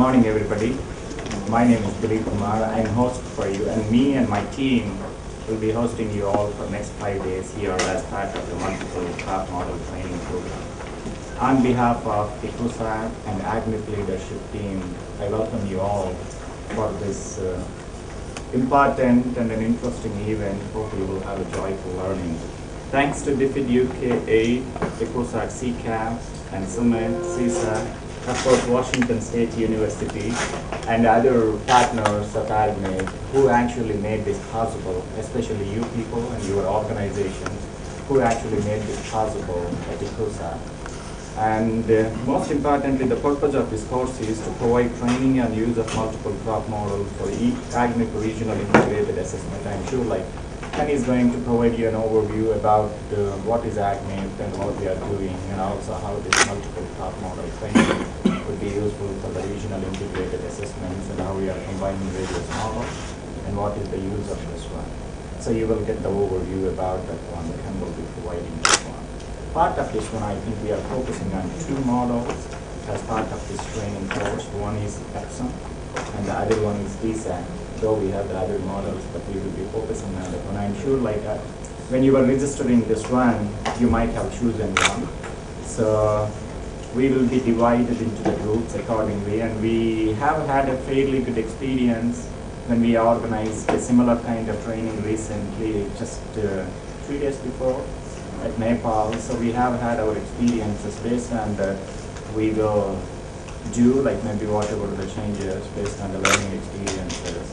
morning, everybody. My name is Dilip Kumar. I'm host for you, and me and my team will be hosting you all for next 5 days here as part of the multiple craft model training program. On behalf of the KSIConnect and AgMIP leadership team, I welcome you all for this important and an interesting event. Hope you will have a joyful learning. Thanks to DFID UK8, the KSIConnect CCAP, and Summit, CISA, of course Washington State University, and other partners of AgMIP who actually made this possible, especially you people and your organizations who actually made this possible at the KSIConnect. And most importantly, the purpose of this course is to provide training and use of multiple crop models for AgMIP regional integrated assessment. I'm sure Ken is going to provide you an overview about what is AgMIP and what we are doing, and also how this multiple crop model training would be useful for the regional integrated assessments, and how we are combining various models, and what is the use of this one. So you will get the overview about that one. Ken will be providing this one. Part of this one, I think we are focusing on two models as part of this training course. One is Epson, and the other one is DSAC. Though we have the other models, but we will be focusing on that one. I'm sure when you were registering this one, you might have chosen one. So we will be divided into the groups accordingly, and we have had a fairly good experience when we organized a similar kind of training recently, just 3 days before at Nepal. So we have had our experiences. Based on that, we will do maybe whatever the changes based on the learning experiences.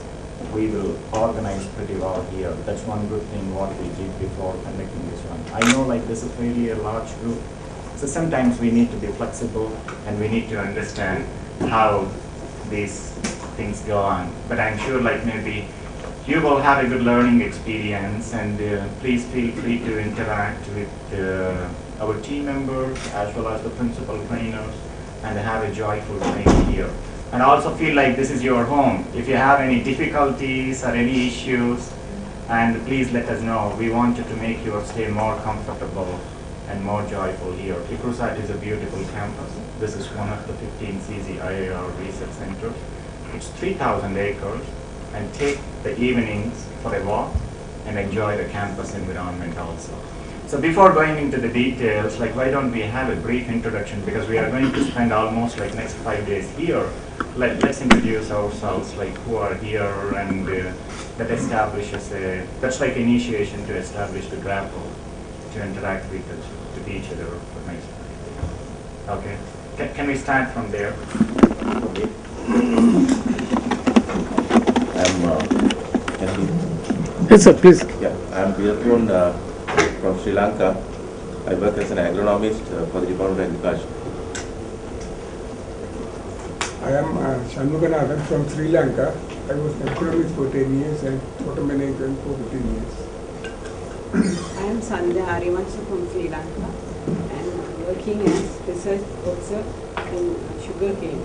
We will organize pretty well here. That's one good thing what we did before conducting this one. I know this is really a large group, so sometimes we need to be flexible and we need to understand how these things go on. But I'm sure maybe you will have a good learning experience, and please feel free to interact with our team members as well as the principal trainers, and have a joyful training here. And also feel like this is your home. If you have any difficulties or any issues, and please let us know. We want you to make your stay more comfortable and more joyful here. KSIConnect is a beautiful campus. This is one of the 15 CZIAR research centers. It's 3,000 acres, and take the evenings for a walk and enjoy the campus environment also. So before going into the details, why don't we have a brief introduction, because we are going to spend almost next 5 days here. Let's introduce ourselves, who are here, and that establishes that's initiation to establish the grapple, to interact with each other for next. Okay, can we start from there? Okay. Yes, sir, please. Yeah, I'm Biratun from Sri Lanka. I work as an agronomist for the Department of Agriculture. I am Shanmuganathan from Sri Lanka. I was an economist for 10 years and water management for 15 years. I am Sandhya Arivancha from Sri Lanka and working as research officer in sugarcane.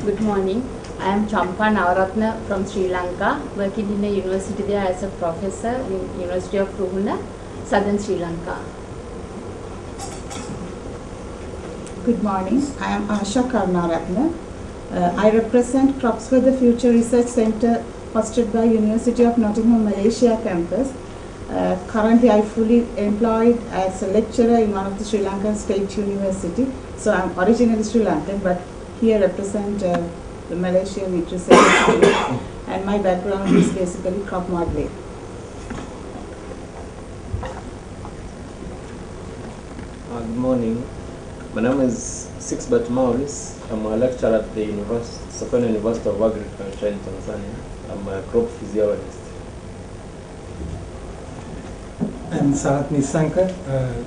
Good morning. I am Champa Navaratna from Sri Lanka, working in a university there as a professor in University of Ruhuna, Southern Sri Lanka. Good morning. I am Asha Karnaratna. I represent Crops for the Future Research Center hosted by University of Nottingham, Malaysia campus. Currently, I fully employed as a lecturer in one of the Sri Lankan state university. So I am originally Sri Lankan, but here represent the Malaysian research institute, and my background is basically crop modeling. Good morning. My name is Sixbert Maurice. I'm a lecturer at the Sokoine University of Agriculture in Tanzania. I'm a crop physiologist. I'm Sarath Nisankar,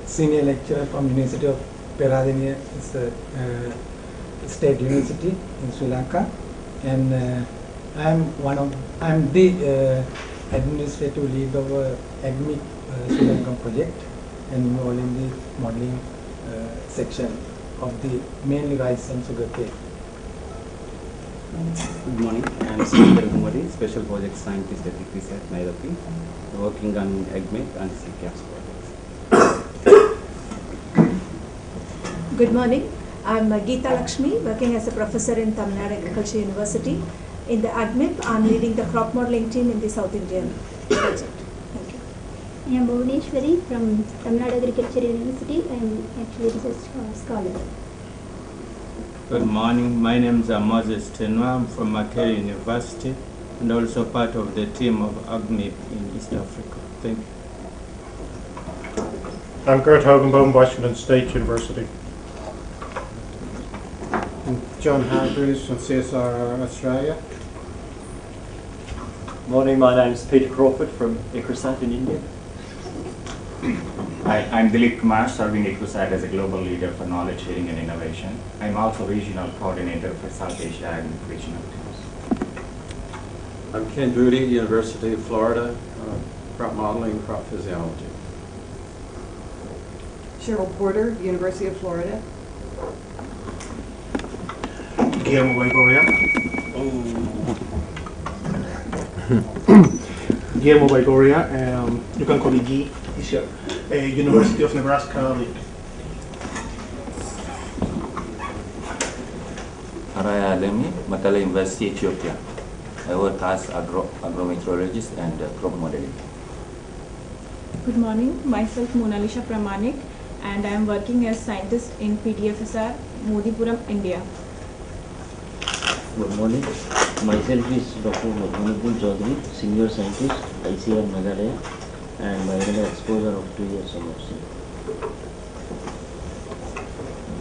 senior lecturer from University of Peradeniya. It's a state university in Sri Lanka, and I'm the administrative lead of AgMIP Sri Lankan project, and involved in the modeling section of the mainly rice and sugar cane. Good morning. I am Sundar Kumari, Special Project Scientist at KSIConnect at Nairobi, working on AgMIP and CCAPS projects. Good morning. I'm Geeta Lakshmi, working as a professor in Tamil Nadu Agriculture University. In the AgMIP, I'm leading the crop modeling team in the South Indian project. Thank you. I am Bhuvaneshwari from Tamil Nadu Agriculture University. I am actually a research scholar. Good morning. My name is Moses Tenwa. I'm from Makerere University and also part of the team of AgMIP in East Africa. Thank you. I'm Gert Hogenboom, Washington State University. I'm John Hargreaves from CSIR Australia. Morning, my name is Peter Crawford from ICRISAT in India. Hi, I'm Dilip Kumar, serving ICRISAT as a global leader for knowledge sharing and innovation. I'm also regional coordinator for South Asia and regional teams. I'm Ken Booty, University of Florida, crop modeling, crop physiology. Cheryl Porter, University of Florida. Guillermo Baigorria. Guillermo Baigorria, you can call me G, easier. University of Nebraska, Lincoln. Araya Alemi, Makala University, Ethiopia. I work as agrometeorologist and crop modeling. Good morning, myself Monalisha Pramanik, and I am working as scientist in PDFSR, Modipuram, India. Good morning, myself is Dr. Manipul Chaudhary, senior scientist, ICR Meghalaya, and I had an exposure of 2 years of nursing.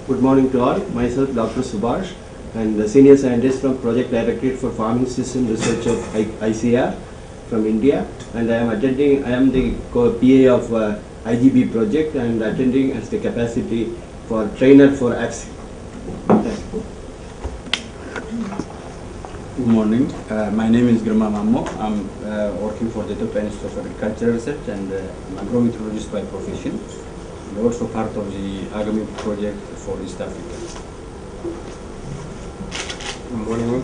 Good morning to all, myself Dr. Subhash, and the senior scientist from Project Directorate for Farming System Research of ICR from India, and I am the PA of IGB project and attending as the capacity for trainer for AgSIP. Good morning, my name is Girma Mammo. I'm working for the Top Institute of Agricultural Research and I'm an agrometeorologist by profession and also part of the AgMIP project for East Africa. Good morning,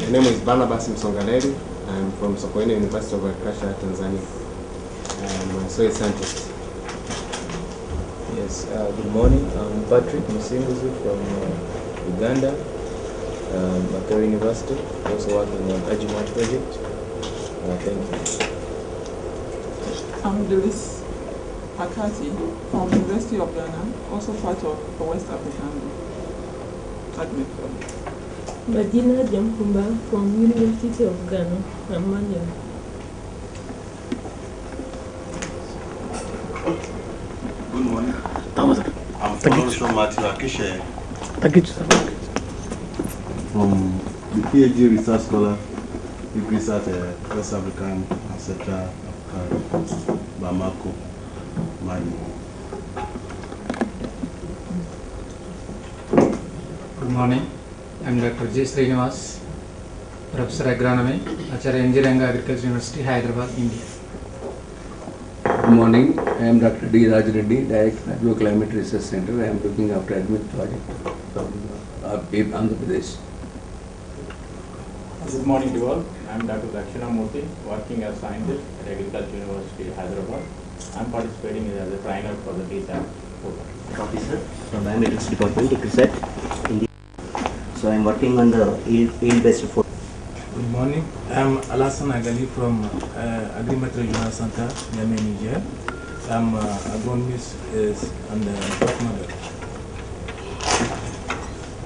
my name is Barnabas Msongaleri. I'm from Sokoine University of Agriculture, Tanzania. I'm also a scientist. Yes, good morning. I'm Patrick Musimbuzi from Uganda, Makerere University, also working on AgMIP project. Thank you. I'm Doris Akati from University of Ghana, also part of the West African AgMIP project. Madina Jamkumba from University of Ghana, Romania. Good morning. I'm Florence Matthew Akishe from the PhD research scholar, ICRISAT, West African, Central Africa, Bamako, Mali. Good morning. I'm Dr. J. Srinivas, Professor Agronomy, Acharya Engineering Agriculture University, Hyderabad, India. Good morning. I am Dr. D. Raj Reddy, Director of Agroclimate Research Center. I am looking after AgMIP project from Andhra Pradesh. Good morning to all. I am Dr. Dakshinamurthy, working as scientist at Agriculture University, Hyderabad. I am participating as a trainer for the TSAP program. Officer from Biometrics Department, ICRISAT, India. So I am working on the yield-based food. Good morning. I am Alassane Agali from AgriMIP Regional Center, Niamey, Niger. I am agronomist and crop model.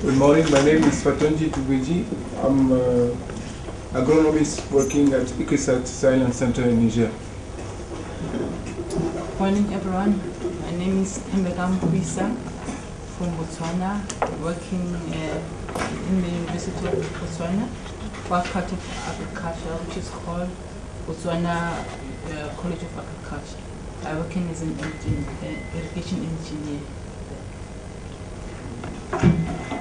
Good morning. My name is Fatonji Tubiji. I'm agronomist working at ICRISAT Science Center in Niger. Morning, everyone. My name is Hembegam Kwisa from Botswana, working in the University of Botswana, for part of agriculture, which is called Botswana College of Agriculture. I work as an irrigation engineer.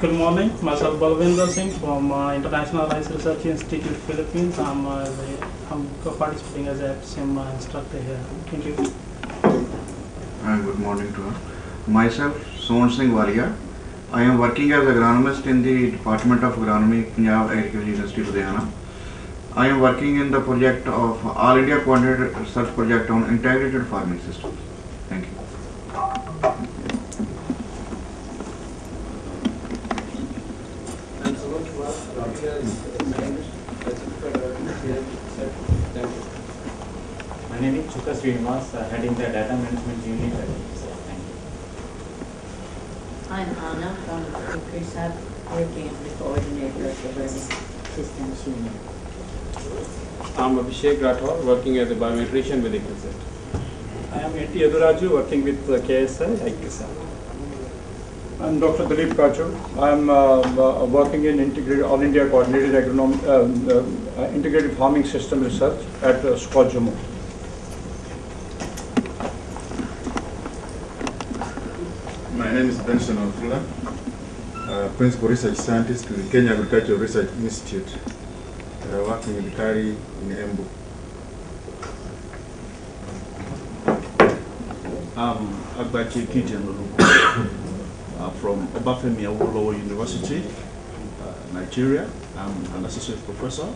Good morning, myself Balwinder Singh from International Rice Research Institute, Philippines. I'm participating as a SIM instructor here. Thank you. Good morning to all. Myself, Son Singh Walia. I am working as agronomist in the Department of Agronomy, Punjab Agriculture University, Ludhiana. I am working in the project of All India Coordinated Research Project on Integrated Farming Systems. Thank you. My name is Chuka Srinivas, heading the data management unit at KSI. Thank you. I'm Anna from KSIConnect, working as the coordinator of the learning systems unit. I'm Abhishek Rathore, working as a biometrician with KSIConnect. I am A.T. Yaduraju, working with KSI. I'm Dr. Dilip Kachur. I'm working in All India Coordinated Integrated Farming System Research at SCOT Jammu. My name is Benson Ofula, Principal Research Scientist with the Kenya Agricultural Research Institute, working with Kari in Embu. I'm Agbachi Kijan from Obafemi Awolowo University, Nigeria. I'm an associate professor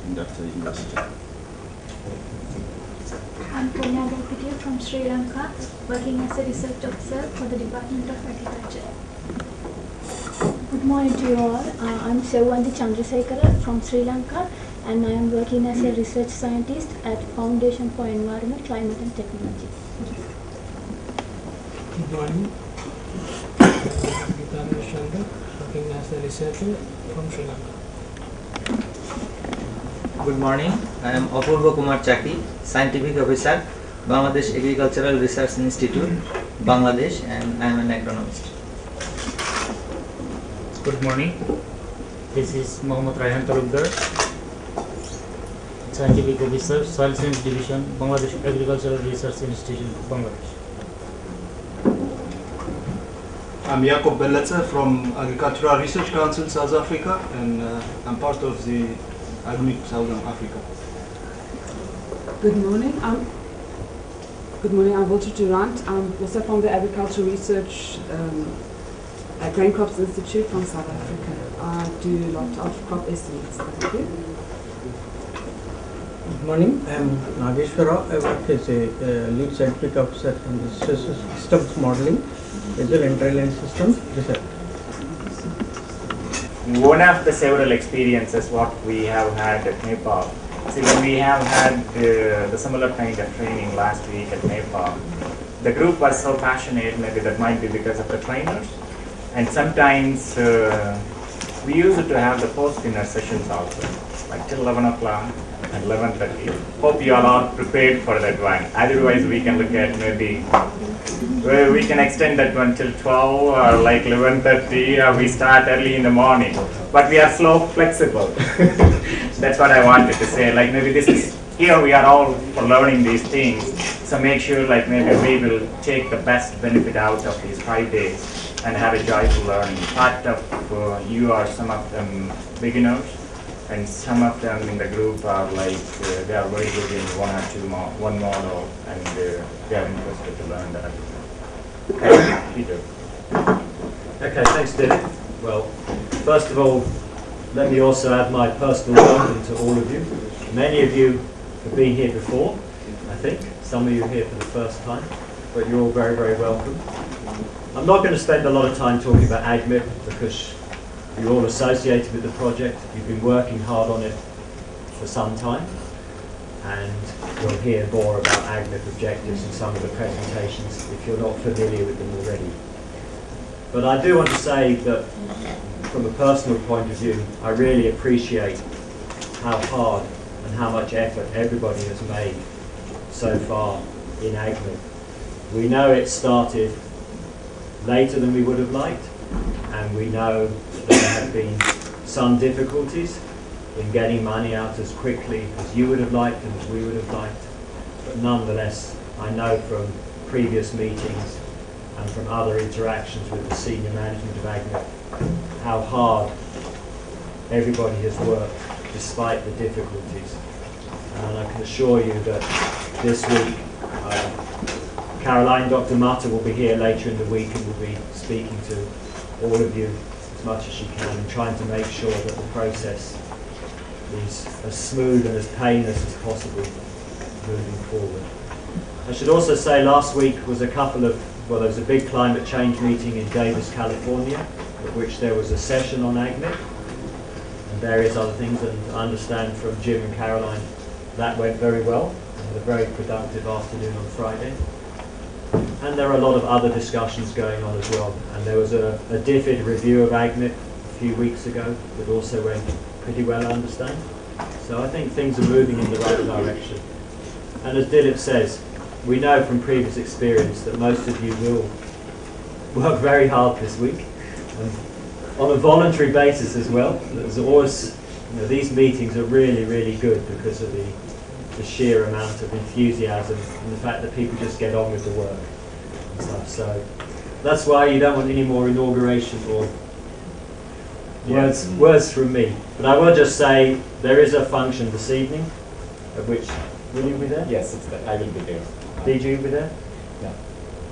in that university. I'm Konya Gopiti from Sri Lanka, working as a research officer for the Department of Agriculture. Good morning to you all. I'm Sewanti Chandrasekhara from Sri Lanka, and I am working as a research scientist at Foundation for Environment, Climate and Technology. Good morning. I'm working as a researcher from Sri Lanka. Good morning. I am Apurva Kumar Chaki, Scientific Officer, Bangladesh Agricultural Research Institute, Bangladesh, and I am an agronomist. Good morning. This is Mohammad Raihan Talukdar, Scientific Officer, Soil Science Division, Bangladesh Agricultural Research Institute, Bangladesh. I'm Jakob Belletzer from Agricultural Research Council, South Africa, and I'm part of the AgMIP Southern Africa. Good morning. I'm Walter Durant. I'm also from the Agricultural Research at Grain Crops Institute from South Africa. I do a lot of crop estimates. Thank you. Good morning. I'm Nageshwara. I work as a lead scientific officer in the systems modeling, weather and dry line systems research. One of the several experiences what we have had at Nepal. See, when we have had the similar kind of training last week at Nepal, the group was so passionate, maybe that might be because of the trainers, and sometimes we used to have the post-dinner sessions also, like till 11 o'clock and 11:30. Hope you all are prepared for that one. Otherwise, we can look at maybe we can extend that one till 12 or like 11:30, or we start early in the morning. But we are slow, flexible. That's what I wanted to say. Like maybe this is here we are all for learning these things. So make sure like maybe we will take the best benefit out of these 5 days and have a joyful learning. Part of you are some of them beginners, and some of them in the group are like they are very good in one model, and they are interested to learn that. Peter. Okay, thanks, Dylan. Well, first of all, let me also add my personal welcome to all of you. Many of you have been here before, I think. Some of you are here for the first time, but you're all very, very welcome. I'm not going to spend a lot of time talking about AgMIP because you're all associated with the project. You've been working hard on it for some time, and you'll hear more about AgMIP objectives in some of the presentations if you're not familiar with them already. But I do want to say that from a personal point of view, I really appreciate how hard and how much effort everybody has made so far in AgMIP. We know it started later than we would have liked, and we know that there have been some difficulties in getting money out as quickly as you would have liked and as we would have liked. But nonetheless, I know from previous meetings and from other interactions with the senior management of AgMIP how hard everybody has worked despite the difficulties. And I can assure you that this week, Caroline, Dr. Mata will be here later in the week and will be speaking to all of you as much as she can and trying to make sure that the process is as smooth and as painless as possible moving forward. I should also say last week was there was a big climate change meeting in Davis, California, at which there was a session on AgMIP and various other things, and I understand from Jim and Caroline that went very well. a very productive afternoon on Friday. And there are a lot of other discussions going on as well. And there was a DFID review of AgMIP a few weeks ago that also went pretty well, I understand. So I think things are moving in the right direction. And as Dilip says, we know from previous experience that most of you will work very hard this week, and on a voluntary basis as well. There's always, these meetings are really, really good because of the sheer amount of enthusiasm and the fact that people just get on with the work and stuff. So that's why you don't want any more inauguration or words from me. But I will just say there is a function this evening, at which will you be there? Yes, I will be there. DG will be there? Yeah.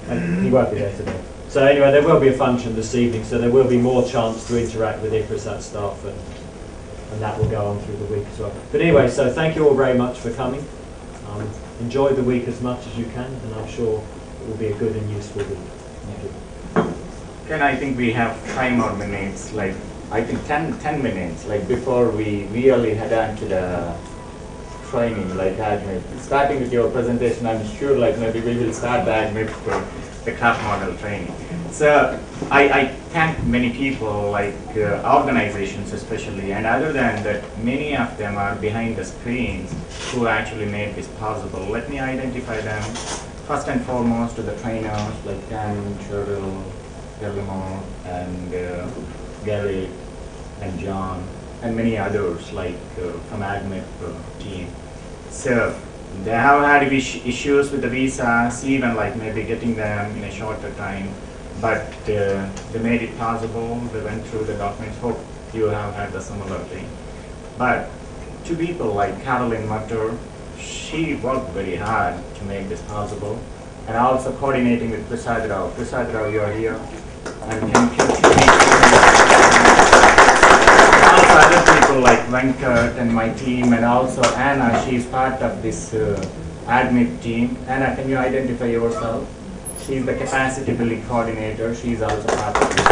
And he won't be there today. So anyway, there will be a function this evening, so there will be more chance to interact with ICRISAT staff, and that will go on through the week as well. But anyway, so thank you all very much for coming. Enjoy the week as much as you can, and I'm sure it will be a good and useful week. Thank you. Can I think we have 5 more minutes, like I think 10 minutes, like before we really head on to the training, like AgMIP. Starting with your presentation, I'm sure like maybe we will start the AgMIP for the craft model training. So I thank many people, like organizations especially, and other than that, many of them are behind the screens who actually made this possible. Let me identify them. First and foremost to the trainers like Dan, Cheryl, Guillermo, and Gary, and John, and many others like from AgMIP team. So they have had issues with the visas, even like maybe getting them in a shorter time, but they made it possible. They went through the documents. Hope you have had the similar thing. But 2 people like Caroline Mutter, she worked very hard to make this possible, and also coordinating with Prasad Rao. Prasad Rao, you are here, and also other people like Venkat and my team, and also Anna, she is part of this AgMIP team. Anna, can you identify yourself? She is the capacity building coordinator. She is also part of this.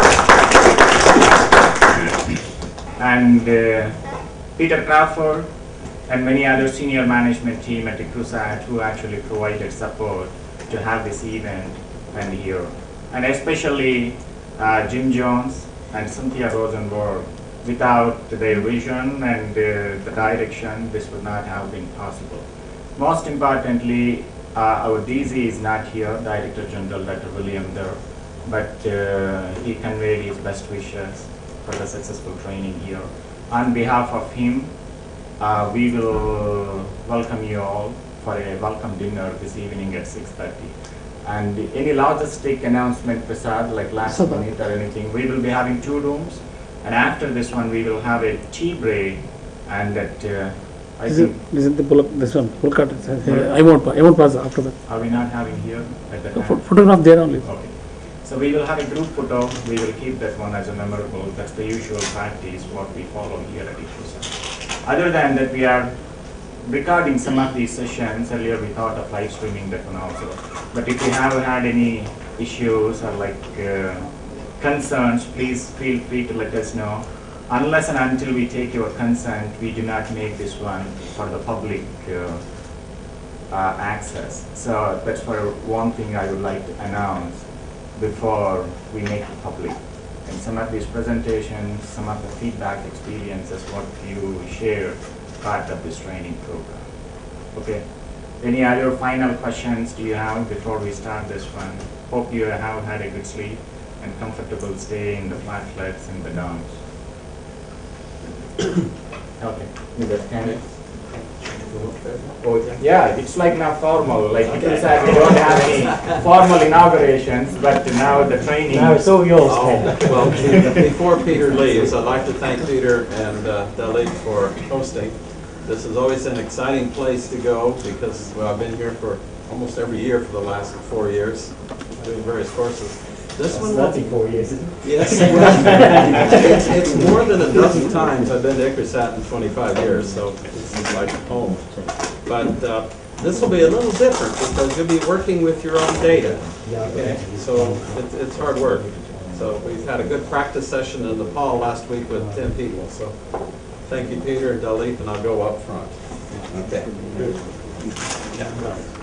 And Peter Crawford and many other senior management team at ICRISAT who actually provided support to have this event and here. And especially Jim Jones and Cynthia Rosenberg. Without their vision and the direction, this would not have been possible. Most importantly, our DZ is not here, Director General Dr. William there, but he conveyed his best wishes for the successful training here. On behalf of him, we will welcome you all for a welcome dinner this evening at 6:30. And any logistic announcement, Prasad, like last minute or anything, we will be having 2 rooms. And after this one, we will have a tea break, and that This is the bulk, this one, Pulkat. I won't pass after that. Are we not having here at the time? Photograph there only. Okay. So we will have a group photo. We will keep that one as a memorable. That's the usual practice, what we follow here at ICRISAT. Other than that, we are recording some of these sessions. Earlier we thought of live streaming that one also. But if you have had any issues or like concerns, please feel free to let us know. Unless and until we take your consent, we do not make this one for the public access. So that's for one thing I would like to announce before we make it public. And some of these presentations, some of the feedback experiences, what you share, part of this training program. Okay. Any other final questions do you have before we start this one? Hope you have had a good sleep and comfortable stay in the flat flats and the dorms. Okay, you guys can it? Oh, yeah, it's like now formal. Like it is that we don't have any formal inaugurations, but now the training. Now it's all yours. Well, before Peter leaves, I'd like to thank Peter and Dalit for hosting. This is always an exciting place to go because I've been here for almost every year for the last 4 years, doing various courses. This one will be 4 years, isn't it? Yes, well, it's more than a dozen times I've been to ICRISAT in 25 years, so it's like home. But this will be a little different because you'll be working with your own data. Okay, so it's hard work. So we've had a good practice session in Nepal last week with 10 people. So thank you, Peter and Dalit, and I'll go up front. Okay. Yeah.